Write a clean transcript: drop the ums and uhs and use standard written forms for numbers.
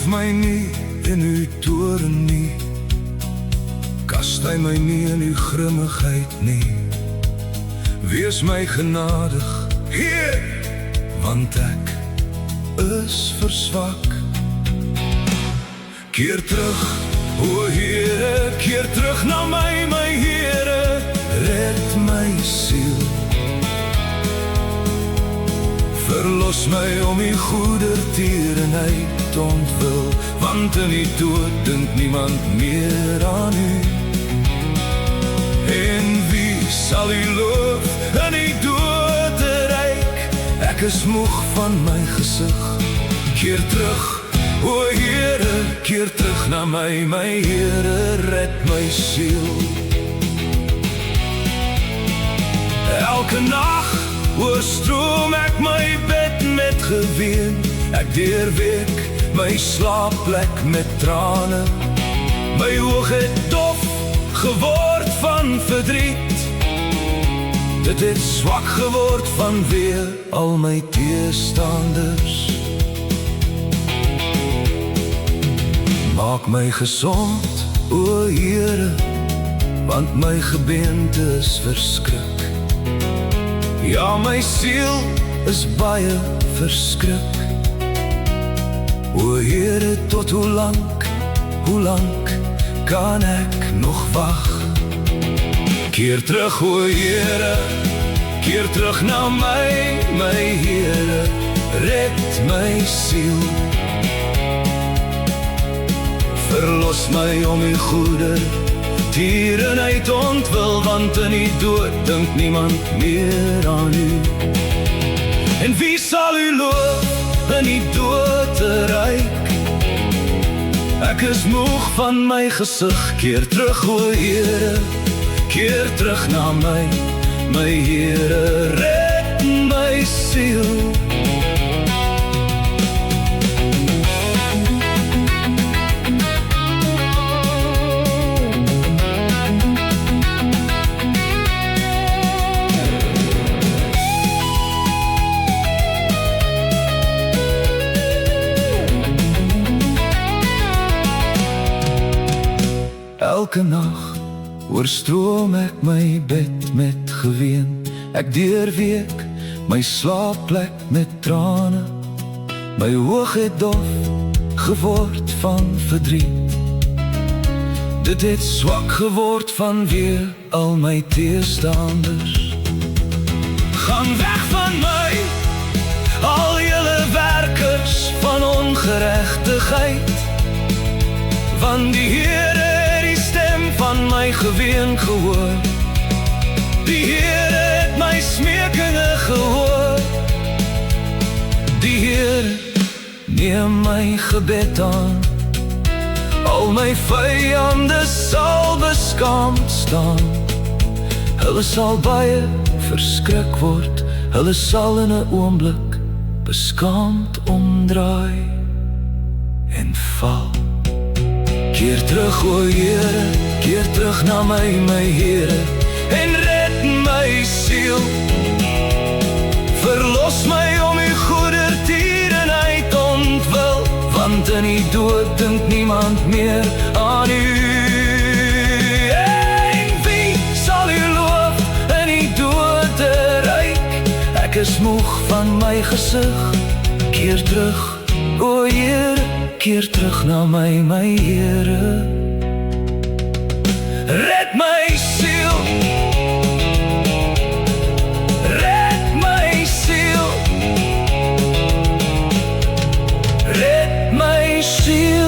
my nie in uw toren nie, kastei my nie in uw grimmigheid nie. Wees my genadig, Heer, want ek is verswak. Keer terug, o Heere, keer terug na my, my Heere, red my siel. Verlos my om die goedertierenheid ontwil, want in die dood dink niemand meer aan u. En wie sal u loof in die doderyk? Ek is moeg van my gesig. Keer terug, o Heere, keer terug na my, my Heere, red my siel. Elke nacht oorstroom ek my bed met geween, ek deurweek my slaapplek met trane. My oog het dof geword van verdriet, dit het swak geword vanweë al my teestanders. Maak my gesond, o Heere, want my gebeente is verskrik. Ja, my siel is baie verskrik. O Heere, tot hoe lang kan ek nog wag? Keer terug, o Heere, keer terug na my, my Heere, red my siel. Verlos my om u goedertierenheid ontwil, want in die dood dink niemand meer aan u. En wie sal u loof in die doderyk? Ek is moeg van my gesig. Keer terug, o Heere, keer terug na my, my Heere, red my siel. Elke nacht oorstroom ek my bed met geween, ek deurweek my slaapplek met trane. My oog het dof geword van verdriet, dit het swak geword vanweë al my teestanders. Gaan weg van my, al julle werkers van ongeregtigheid, want die Heere van my geween gehoor. Die Heere het my smeekinge gehoor. Die Heere neem my gebed aan. Al my vyande sal beskaamd staan. Hulle sal baie verskrik word, hulle sal in 'n oomblik beskaamd omdraai en val. Keer terug, o Heere, keer terug na my, my Heere, en red my siel. Verlos my om u goedertierenheid ontwil, want in die dood dink niemand meer aan u. En wie sal u loof in die doderyk? Ek is moeg van my gesig. Keer terug, o Heere, keer terug na my, my Heere, red my siel. Red my siel. Red my siel.